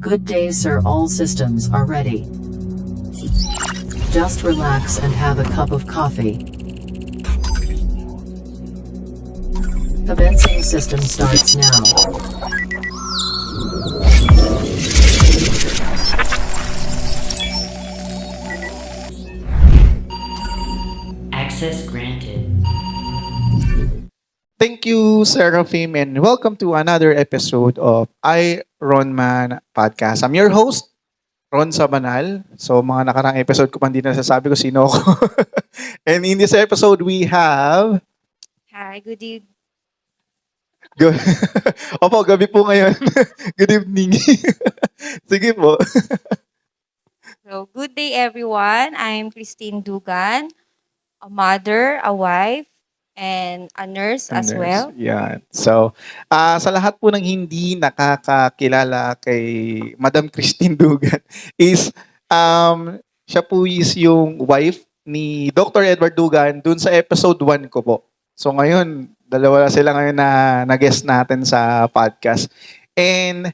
Good day, sir. All systems are ready. Just relax and have a cup of coffee. Commencing system starts now. Access granted. Thank you, Seraphim, and welcome to another episode of I, Ron Man Podcast. I'm your host, Ron Sabanal. So, mga nakarang episode ko pa hindi nasasabi ko sino ako. And in this episode, we have... Hi, good evening. Good. Opo, gabi po ngayon. Good evening. Sige po. So, good day everyone. I'm Christine Dugan, a mother, a wife, and a nurse as well. Yan. So, sa lahat po ng hindi nakakakilala kay Madam Christine Dugan is siya po is yung wife ni Dr. Edward Dugan dun sa episode 1 ko po. So ngayon, dalawa sila ngayon na guest natin sa podcast. And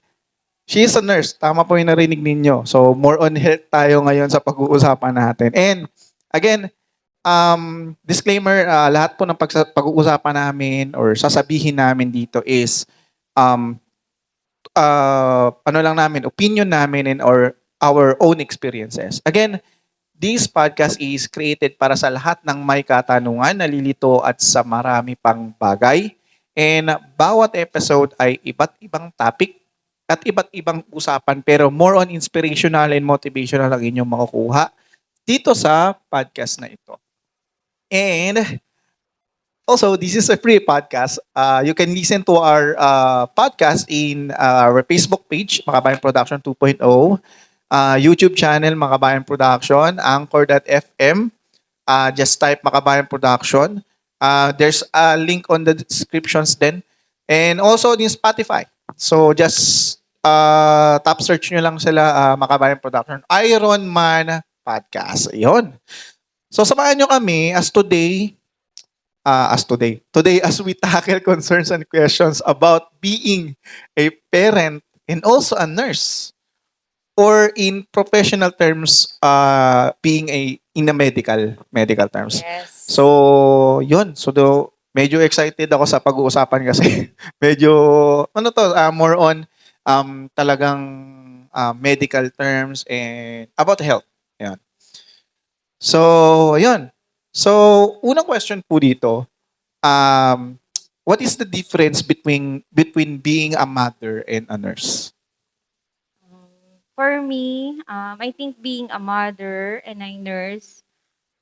she is a nurse. Tama po yung narinig ninyo. So more on health tayo ngayon sa pag-uusapan natin. And again, disclaimer, lahat po ng pag-uusapan namin or sasabihin namin dito is ano lang namin, opinion namin and or our own experiences. Again, this podcast is created para sa lahat ng may katanungan, nalilito at sa marami pang bagay. And bawat episode ay iba't ibang topic at iba't ibang usapan pero more on inspirational and motivational ang inyong makukuha dito sa podcast na ito. And also, this is a free podcast. You can listen to our podcast in our Facebook page, Makabayan Production 2.0, YouTube channel, Makabayan Production, Anchor.fm. Just type Makabayan Production. There's a link on the descriptions then. And also in Spotify. So just top search nyo lang sila, Makabayan Production. Iron Man Podcast. Ayun. So samahan nyo kami today as we tackle concerns and questions about being a parent and also a nurse, or in professional terms, being in a medical terms. Yes. So yun, medyo excited ako sa pag-uusapan kasi medyo more on talagang medical terms and about health. Yan. So, ayun. So, unang question po dito, what is the difference between being a mother and a nurse? For me, I think being a mother and a nurse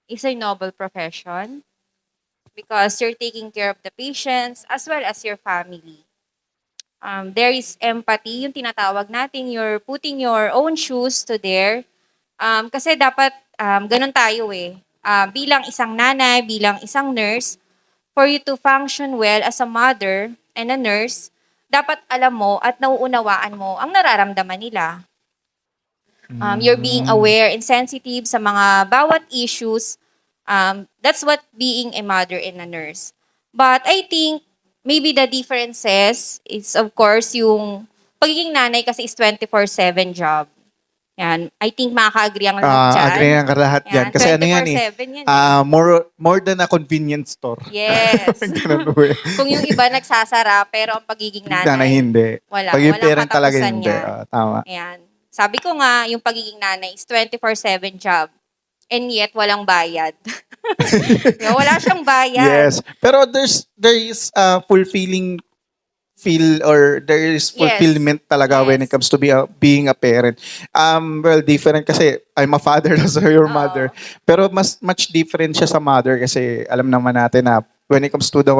is a noble profession because you're taking care of the patients as well as your family. There is empathy, yung tinatawag natin, you're putting your own shoes to there. Kasi dapat ganun tayo eh. Bilang isang nanay, bilang isang nurse, for you to function well as a mother and a nurse, dapat alam mo at nauunawaan mo ang nararamdaman nila. You're being aware and sensitive sa mga bawat issues. That's what being a mother and a nurse. But I think maybe the differences is of course yung pagiging nanay kasi is 24/7 job. Yan. I think makaka-agree ang lahat dyan. Agree ang lahat Yan, yan. Kasi ano yan 24/7 yan eh. more than a convenience store. Yes. Ganun po eh. Kung yung iba nagsasara, pero ang pagiging nanay, Hindi. wala. Pag yung Walang parent talaga katapusan hindi. yan. Tama. Ayan. Sabi ko nga, yung pagiging nanay is 24/7 job. And yet, walang bayad. Wala siyang bayad. Yes. Pero there is fulfilling there is fulfillment talaga when it Yes. comes to being a parent. Well, different kasi I'm a father so your Oo. mother. Pero much different siya sa mother kasi alam naman natin na when it comes to the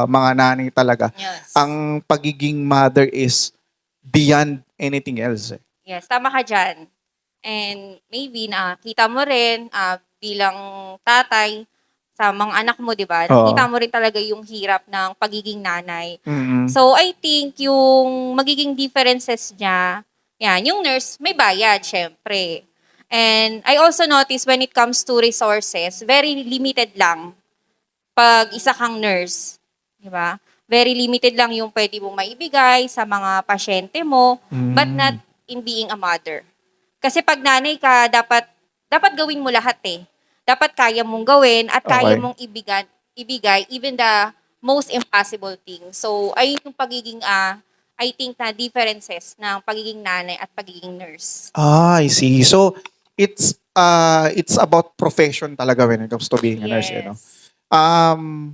mga nanay talaga, Yes. ang pagiging mother is beyond anything else. Yes, tama ka dyan. And maybe nakita mo rin bilang tatay sa mga anak mo, di ba? Oo. Nakita mo rin talaga yung hirap ng pagiging nanay. Mm-mm. So, I think yung magiging differences niya, yan, yung nurse, may bayad, syempre. And I also notice when it comes to resources, very limited lang pag isa kang nurse. Di ba? Very limited lang yung pwede mong maibigay sa mga pasyente mo, but Mm. not in being a mother. Kasi pag nanay ka, dapat gawin mo lahat eh. Dapat kaya mong gawin at kaya Okay. mong ibigay even the most impossible thing. So, ayun yung pagiging, I think na differences ng pagiging nanay at pagiging nurse. I see. So, it's about profession talaga when it comes to being a nurse, no?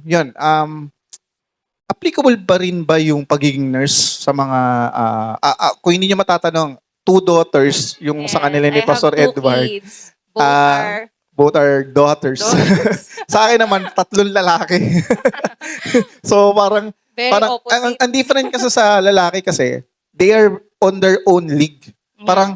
Yun, applicable ba rin ba yung pagiging nurse sa mga, kung hindi nyo matatanong, 2 daughters, yung sa kanila ni I have Pastor 2 Edward, kids. Both Ah, are both are daughters. daughters. Sa akin naman, 3 lalaki. So, parang, Very ang, opposite. ang different kasi sa lalaki kasi, they are on their own league. Parang,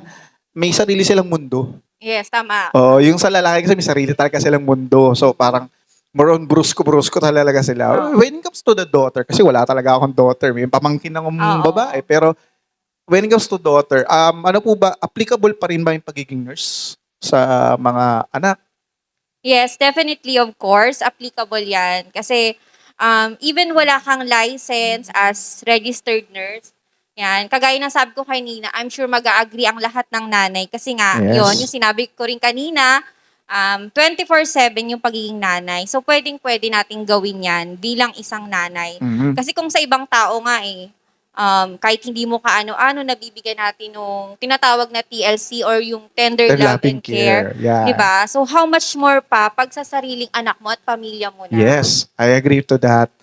may sarili silang mundo. Yes, tama. Oh, yung sa lalaki kasi may sarili talaga silang mundo. So parang more on brusko talaga sila. Oo. When it comes to the daughter, kasi wala talaga akong daughter, may pamangkin akong Oo. babae. Pero when it comes to daughter, ano po ba, applicable pa rin ba yung pagiging nurse sa mga anak? Yes, definitely, of course, applicable yan. Kasi even wala kang license as registered nurse, yan, kagaya ng sabi ko kanina, I'm sure mag-agree ang lahat ng nanay. Kasi nga, Yes. yon yung sinabi ko rin kanina, 24/7 yung pagiging nanay. So, pwedeng-pwede nating gawin yan bilang isang nanay. Mhm. Kasi kung sa ibang tao nga kahit hindi mo kaano-ano, nabibigyan natin nung tinatawag na TLC or yung tender And love loving and care. Yeah. Diba? So, how much more pa pag sa sariling anak mo at pamilya mo na? Yes, I agree to that.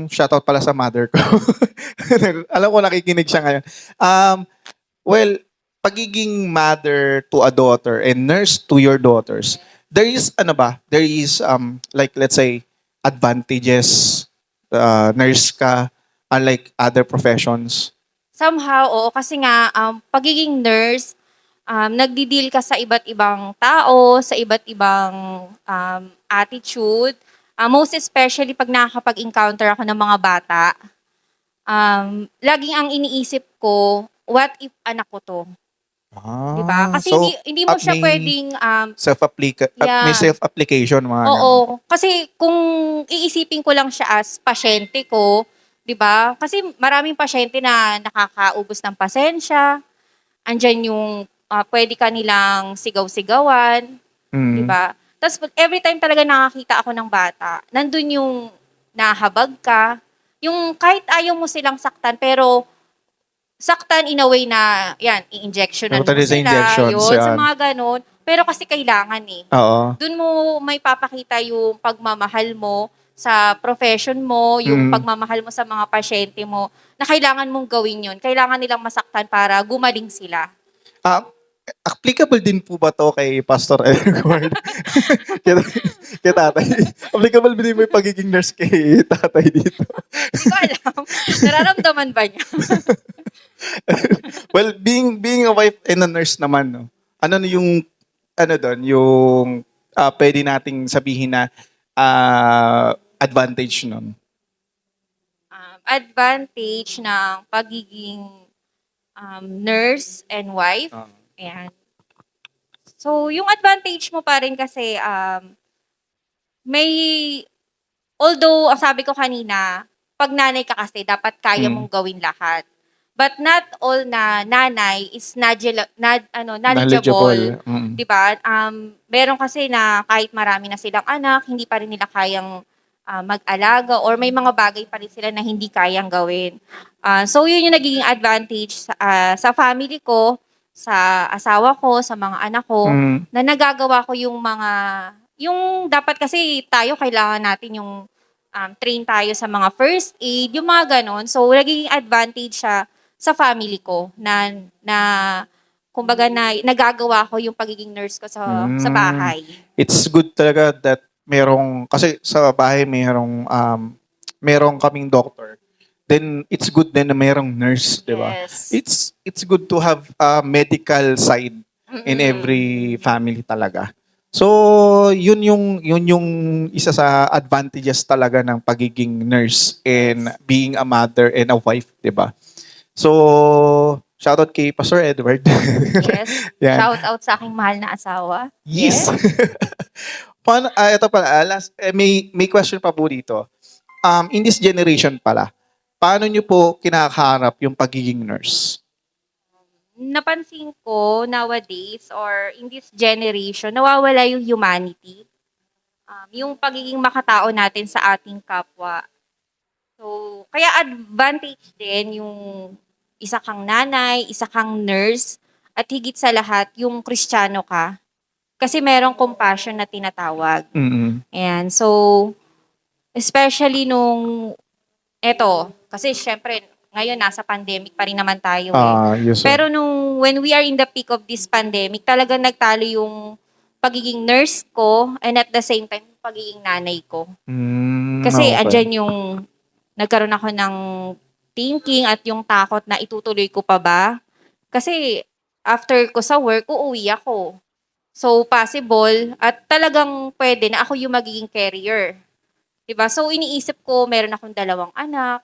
Shoutout pala sa mother ko. Alam ko nakikinig siya ngayon. Well, pagiging mother to a daughter and nurse to your daughters, there is like let's say advantages, nurse ka unlike other professions. Somehow, oo. Kasi nga, pagiging nurse, nagdi-deal ka sa iba't ibang tao, sa iba't ibang attitude. Most especially pag nakakapag-encounter ako ng mga bata, laging ang iniisip ko, what if anak ko to? Diba? Kasi So, hindi mo siya may pwedeng may Yeah. self-application mga ganun. oo. Kasi kung iisipin ko lang siya as pasyente ko, 'di ba? Kasi maraming pasyente na nakakaubos ng pasensya. Andiyan yung pwede ka nilang sigaw-sigawan, 'di Mm. ba? Tapos every time talaga nakakita ako ng bata, nandun yung nahabag ka, yung kahit ayaw mo silang saktan pero saktan in a way na, yan, i-injectionan mo Totally sa sila, injections, yun, sa yan. mga ganun. Pero kasi kailangan eh. Oo. Doon mo may papakita yung pagmamahal mo sa profession mo, yung pagmamahal mo sa mga pasyente mo, na kailangan mong gawin yun. Kailangan nilang masaktan para gumaling sila. Applicable din po ba to kay Pastor Edward? kay tatay? Applicable din mo yung pagiging nurse kay tatay dito? Hindi ko alam. Nararamdaman ba niya? Well, being a wife and a nurse naman, no? Ano na yung, yung pwede nating sabihin na advantage nun? Advantage ng pagiging nurse and wife. Ayan. So, yung advantage mo pa rin kasi, although, ang sabi ko kanina, pag nanay ka kasi, dapat kaya mong gawin lahat. But not all na nanay is knowledgeable. Mm. Diba? Meron kasi na kahit marami na silang anak, hindi pa rin nila kayang mag-alaga or may mga bagay pa rin sila na hindi kayang gawin. So, yun yung nagiging advantage sa family ko, sa asawa ko, sa mga anak ko, na nagagawa ko yung dapat kasi tayo kailangan natin yung train tayo sa mga first aid, yung mga ganon. So, nagiging advantage siya sa family ko na kumbaga na nagagawa ko yung pagiging nurse ko sa bahay. It's good talaga that kasi sa bahay merong kaming doctor. Then it's good din na merong nurse, di ba? Yes. It's good to have a medical side in every family talaga. So, yun yung isa sa advantages talaga ng pagiging nurse and being a mother and a wife, di ba? So, shoutout kay Pastor Edward. Yes. Yan. Shout out sa aking mahal na asawa. Yes. Paano, ito pala, may question pa po dito. in this generation pala, paano nyo po kinakaharap yung pagiging nurse? Napansin ko nowadays or in this generation, nawawala yung humanity. Yung pagiging makatao natin sa ating kapwa. So, kaya advantage din yung isa kang nanay, isa kang nurse, at higit sa lahat, yung Kristiyano ka. Kasi merong compassion na tinatawag. Mm-mm. Ayan, so, especially kasi syempre, ngayon nasa pandemic pa rin naman tayo Yes, sir. Pero when we are in the peak of this pandemic, talagang nagtalo yung pagiging nurse ko and at the same time, pagiging nanay ko. Kasi Okay. andyan yung nagkaroon ako ng thinking at yung takot na itutuloy ko pa ba. Kasi after ko sa work, uuwi ako. So possible at talagang pwede na ako yung magiging carrier. 'Di ba? So iniisip ko, meron akong 2 anak.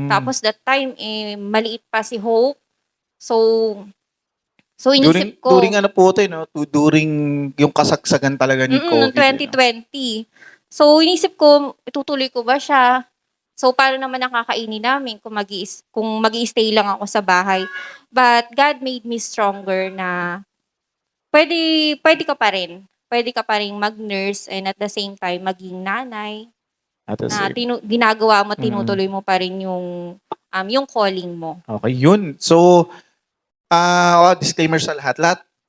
Tapos that time, maliit pa si Hope. So during, inisip ko, during ano po ito, no? During yung kasagsagan talaga ni noong COVID. No? 2020. So inisip ko, itutuloy ko ba siya? So paano naman ang kakainin namin kung mag-i-stay lang ako sa bahay. But God made me stronger na pwede ka pa rin. Pwede ka pa rin mag-nurse and at the same time maging nanay At the na same- ginagawa mo, tinutuloy mo pa rin yung calling mo. Okay, yun. So, disclaimer sa lahat.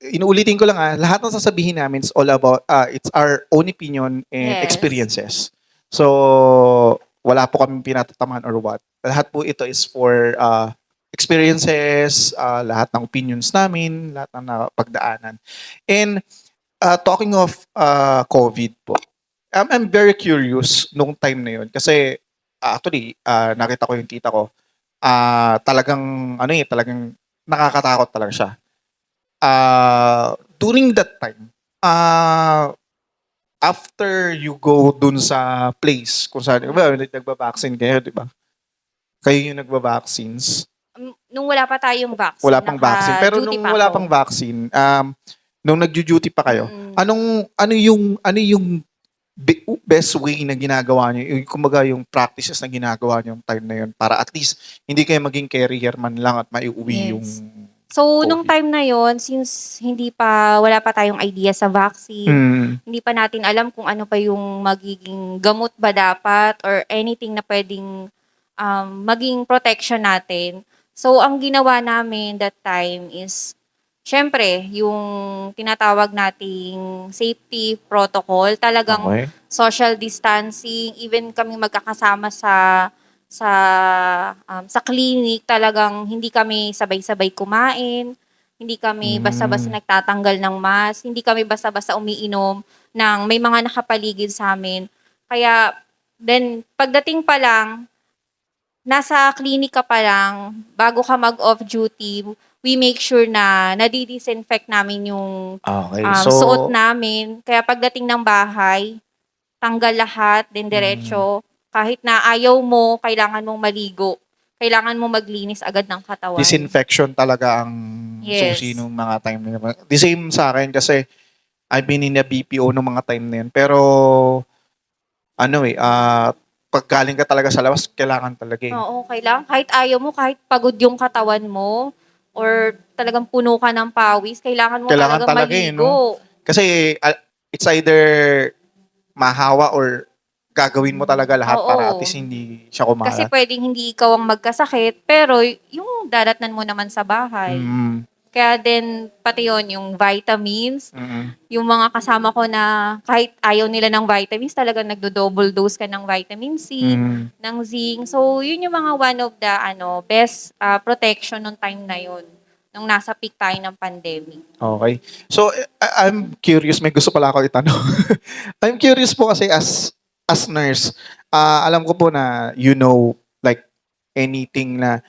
Inuulitin ko lang lahat ng sasabihin namin is all about, it's our own opinion and Yes. experiences. So, wala po kami pinatataman or what. Lahat po ito is for experiences, lahat ng opinions namin, lahat ng napagdaanan. And talking of COVID po, I'm very curious nung time na yun kasi actually, nakita ko yung tita ko, talagang nakakatakot talaga siya. During that time, after you go dun sa place kung saan, nagba-vaccine kayo, di ba? Kayo yung nagba-vaccines. Nung wala pa tayong vaccine. Wala pang vaccine. Pero naka-duty nung pa wala ako. pang vaccine, nung nag-duty pa kayo, Mm. ano yung best way na ginagawa niyo, yung kumbaga yung practices na ginagawa niyo yung time na yun para at least hindi kayo maging carrier man lang at maiuwi Yes. yung So, COVID. nung time na yon, since wala pa tayong idea sa vaccine, hindi pa natin alam kung ano pa yung magiging gamot ba dapat or anything na pwedeng maging protection natin. So, ang ginawa namin that time is, syempre, yung tinatawag nating safety protocol, talagang Okay. social distancing, even kami magkakasama sa clinic, talagang hindi kami sabay-sabay kumain, hindi kami basta-basta nagtatanggal ng mask, hindi kami basta-basta umiinom ng may mga nakapaligid sa amin. Kaya, then, pagdating pa lang, nasa clinic ka pa lang, bago ka mag-off duty, we make sure na nadi-disinfect namin yung Okay. suot namin. Kaya pagdating ng bahay, tanggal lahat, then diretso. Kahit na ayaw mo, kailangan mong maligo. Kailangan mo maglinis agad ng katawan. disinfection talaga ang Yes. susi nung mga time na yun. The same sa akin kasi I've been in a BPO nung mga time na yun. Pero, pag galing ka talaga sa labas, kailangan talaga eh. Oo, kailangan. Kahit ayaw mo, kahit pagod yung katawan mo, or talagang puno ka ng pawis, kailangan mo Kailangan talaga talaga eh, maligo. Kasi it's either mahawa or gagawin mo talaga lahat Oo. para at least hindi siya kumalat. Kasi pwedeng hindi ikaw ang magkasakit, pero yung dadatnan mo naman sa bahay. Mm, Kaya din, pati yun, yung vitamins, mm, yung mga kasama ko na kahit ayaw nila ng vitamins, talagang nagdo-double dose ka ng vitamin C, mm. ng zinc. So, yun yung mga one of the best protection nung time na yun, nung nasa peak tayo ng pandemic. Okay. So, I'm curious. May gusto pala ako itanong. I'm curious po kasi as nurse, alam ko po na like anything na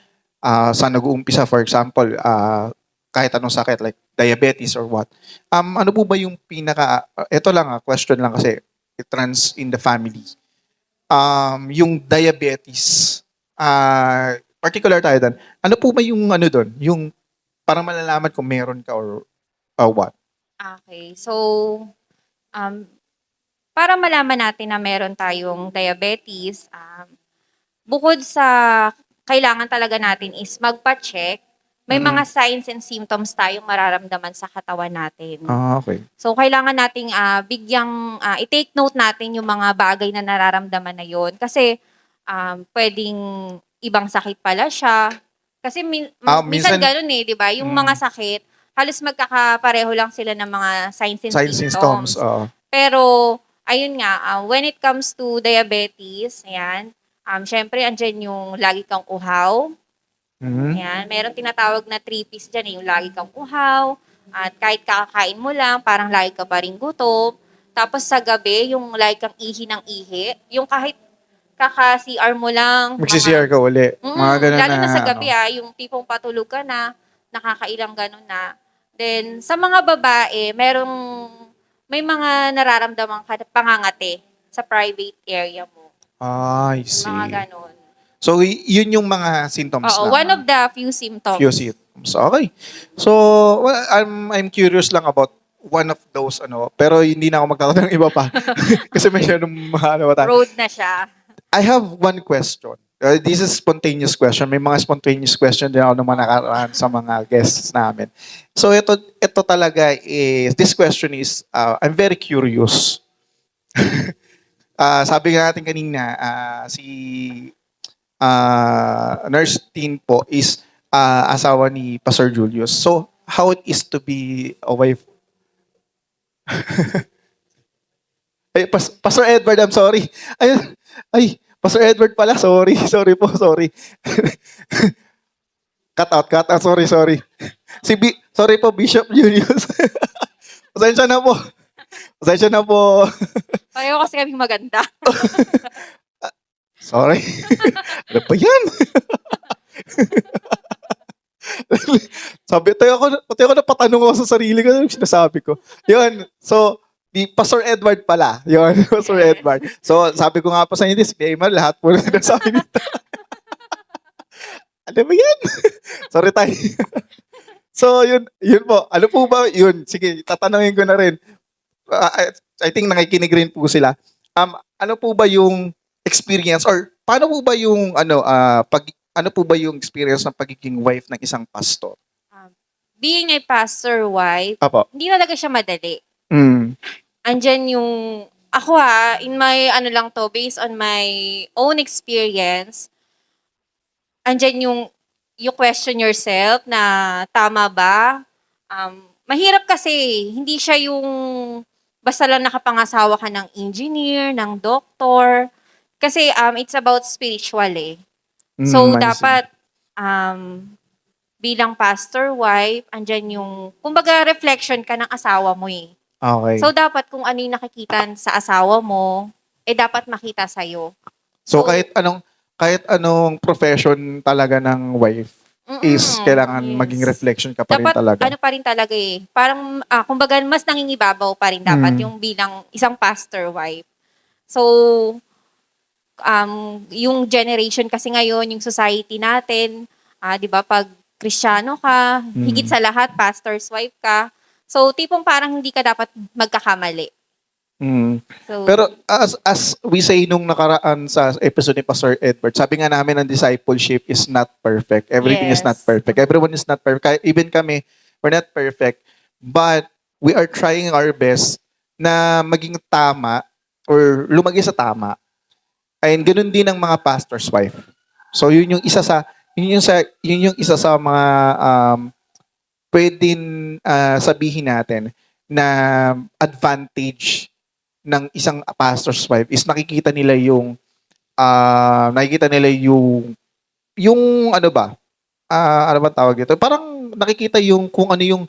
sa nag-uumpisa, for example, kahit anong sakit, like diabetes or what. Ano po ba yung ito lang question lang kasi it runs in the family. Yung diabetes, particular tayo doon. Ano po ba yung doon? Yung para malalaman kung meron ka or what? Okay. So, para malaman natin na meron tayong diabetes, bukod sa kailangan talaga natin is magpa-check, may Mm. mga signs and symptoms tayong mararamdaman sa katawan natin. Okay. So, kailangan nating i-take note natin yung mga bagay na nararamdaman na yon. Kasi, pwedeng ibang sakit pala siya. Kasi minsan Minsan, ganun di ba? Yung mga sakit, halos magkakapareho lang sila ng mga signs and signs and symptoms. symptoms. Pero, ayun nga, when it comes to diabetes, ayan, syempre, andyan yung lagi kang uhaw. Mhm. Ayan, meron tinatawag na 3Ps dyan, yung lagi kang uhaw, at kahit kakakain mo lang, parang lagi ka pa rin gutom. Tapos sa gabi, yung lagi kang ihi ng ihi, yung kahit kaka-CR mo lang, Magsi-CR ka uli. Mga ganun lalo na sa gabi ano. yung tipong patulog ka na, nakakailang ganun na. Then, sa mga babae, may mga nararamdaman ka na pangangati sa private area mo. I see. Mga ganun. So, yun yung mga symptoms Oo, na. one of the few symptoms. Few symptoms. Okay. So, well, I'm curious lang about one of those pero hindi na ako magtatanong ng iba pa kasi masyadong mahalo tayo. Road na siya. I have one question. This is spontaneous question. May mga spontaneous question din ako naman nakaraan sa mga guests namin. So ito talaga is, this question is, I'm very curious. Sabi nga natin kanina, si Nurse Tin po is asawa ni Pastor Julius. So, how it is to be a wife? Ay, Pastor Edward, I'm sorry. Ay, Pastor Edward pala, sorry. Sorry po, sorry. cut out, sorry. Sorry po, Bishop Julius. Pasensya na po. Pareho kasi kaming maganda. Sorry. Ano ba yan? Pati ako napatanong ako sa sarili ko, ano yung sinasabi ko. Yun. So, di Pastor Edward pala. Yun, Pastor Yes. Edward. So, sabi ko nga po sa inyo, disclaimer, lahat po na sinasabi nito. Ano ba yan? Sorry tayo. So, yun po. Ano po ba? Yun. Sige, tatanungin ko na rin. I think nakikinig rin po sila. Ano po ba yung experience or paano po ba yung ano po ba yung experience ng pagiging wife ng isang pastor? Being a pastor wife, Apo. hindi talaga siya madali. Mm. Andyan yung, ako in my, based on my own experience, andyan you question yourself na tama ba? Mahirap kasi, hindi siya yung basta lang nakapangasawa ka ng engineer, ng doctor. Kasi it's about spiritual So, I see. dapat bilang pastor wife, andyan yung, kumbaga reflection ka ng asawa mo Okay. So, dapat kung ano yung nakikita sa asawa mo, dapat makita sa'yo. So, so- kahit anong profession talaga ng wife is kailangan Yes. maging reflection ka pa rin Dapat, talaga. ano pa rin talaga Parang, kumbaga, mas nangingibabaw pa rin dapat Mm. yung bilang isang pastor wife. So, yung generation kasi ngayon, yung society natin, di ba, pag Kristiyano ka, higit sa lahat, pastor's wife ka. So, tipong parang hindi ka dapat magkakamali. Mm. So, Pero as we say nung nakaraan sa episode ni Pastor Edward, sabi nga namin ang discipleship is not perfect. Everything is Yes. not perfect. Everyone is not perfect. Even kami, we're not perfect. But we are trying our best na maging tama or lumagay sa tama. And ganoon din ang mga pastor's wife. So yun yung isa sa mga pwedeng sabihin natin na advantage ng isang pastor's wife is nakikita nila yung ano bang tawag dito? Parang nakikita yung kung ano yung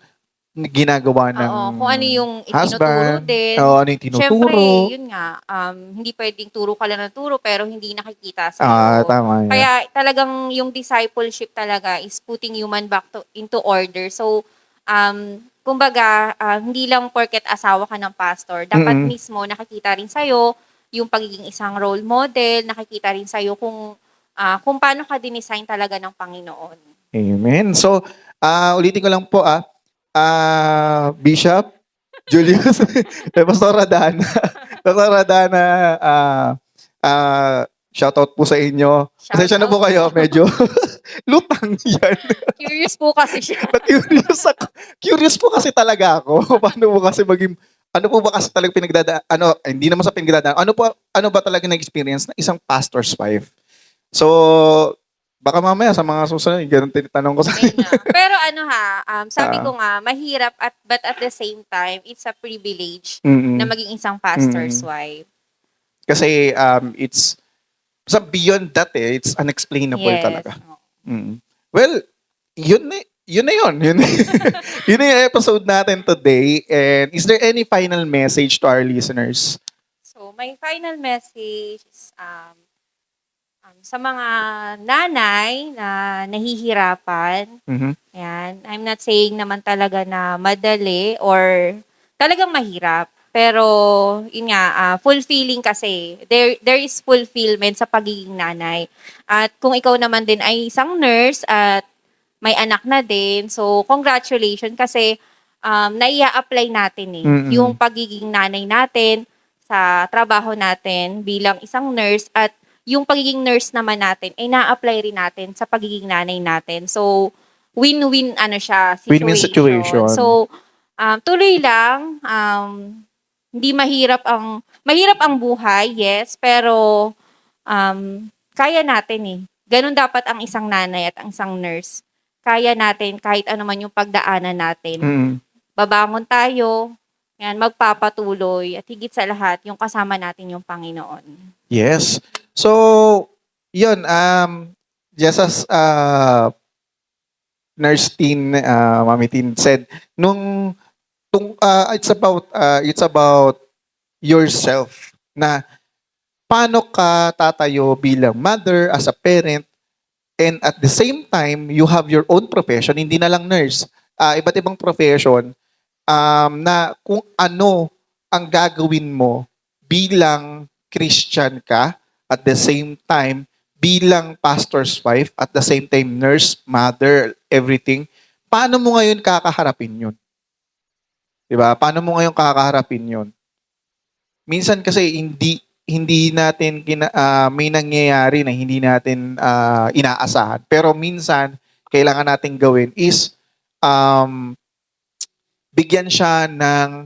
ginagawa ng kung ano yung itinuturo husband. din. Ano yung tinuturo. Siyempre, yun nga, hindi pwedeng turo ka lang ng turo pero hindi nakikita sa Tama. Kaya talagang yung discipleship talaga is putting human back into order. So, kumbaga, hindi lang porket asawa ka ng pastor, dapat mismo nakikita rin sa'yo yung pagiging isang role model, nakikita rin sa'yo kung paano ka dinesign talaga ng Panginoon. Amen. So, ulitin ko lang po Bishop Julius, Pastor Radana, Shoutout po sa inyo. Pasensya na po Shoutout. kayo, medyo lutang yan. Curious po kasi siya. Curious ako. Curious po kasi talaga ako. Paano po kasi maging, ano po ba kasi talaga hindi naman sa pinagdadaan, ano ba talaga na-experience na isang pastor's wife? So, baka mamaya sa mga susunod, ganun tinitanong ko sa Ayun inyo. na. Pero sabi Ah. ko nga, mahirap but at the same time, it's a privilege Mm-mm. na maging isang pastor's wife. Kasi it's beyond that it's unexplainable Yes. talaga. Well, yun na yun. Yun na yung episode natin today. And is there any final message to our listeners? So, my final message is sa mga nanay na nahihirapan, Mhm. yan, I'm not saying naman talaga na madali or talagang mahirap. Pero, yun nga, fulfilling kasi. There is fulfillment sa pagiging nanay. At kung ikaw naman din ay isang nurse at may anak na din, so congratulations kasi naia-apply natin yung pagiging nanay natin sa trabaho natin bilang isang nurse at yung pagiging nurse naman natin ay na-apply rin natin sa pagiging nanay natin. So, win-win siya situation. Win-win situation. So, tuloy lang, hindi mahirap ang buhay, yes, pero kaya natin Ganun dapat ang isang nanay at ang isang nurse. Kaya natin kahit ano man yung pagdaanan natin. Babangon tayo, yan, magpapatuloy at higit sa lahat yung kasama natin yung Panginoon. Yes. So, yun, just as Nurse Tin, Mami Tin said, it's about yourself na paano ka tatayo bilang mother, as a parent, and at the same time, you have your own profession, hindi na lang nurse, iba't ibang profession, na kung ano ang gagawin mo bilang Christian ka, at the same time, bilang pastor's wife, at the same time, nurse, mother, everything, paano mo ngayon kakaharapin yun? Diba? Paano mo ngayon kakaharapin yun? Minsan kasi hindi natin may nangyayari na hindi natin inaasahan. Pero minsan, kailangan natin gawin is bigyan siya ng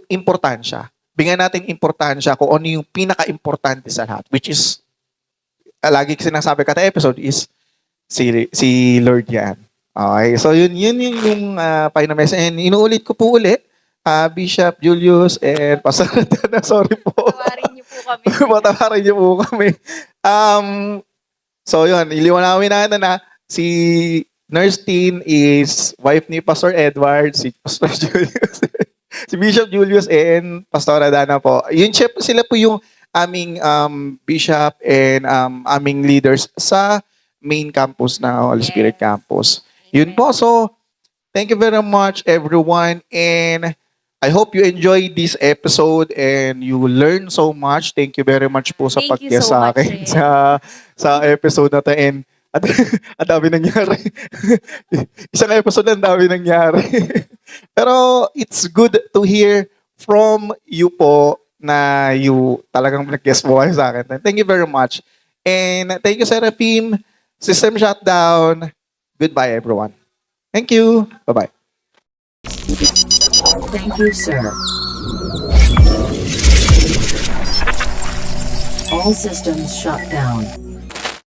importansya. Bigyan natin importansya kung ano yung pinaka-importante sa lahat, which is, lagi ko sinasabi kada episode is, si Lord yan. Okay, so yun yung final message. And inuulit ko po ulit, Bishop Julius and Pastor Dana, sorry po. Tawarin niyo po kami. Patawarin niyo po kami. So yun, iliwanawin natin na si Nurse Tin is wife ni Pastor Edward, si Pastor Julius, si Bishop Julius and Pastor Dana po. Yun sila po yung aming bishop and aming leaders sa main campus na Holy Spirit Yes. Campus. Yun po. So, thank you very much, everyone. And I hope you enjoyed this episode and you learn so much. Thank you very much po sa Thank you pag-guest so sa much, akin Ren. sa episode na to. And at dami nangyari. Isang episode lang dami nangyari. Pero it's good to hear from you po na you talagang nag-guest po kayo sa akin. Thank you very much. And thank you, Seraphim. System shutdown. Goodbye, everyone. Thank you. Bye-bye. Thank you, sir. All systems shut down.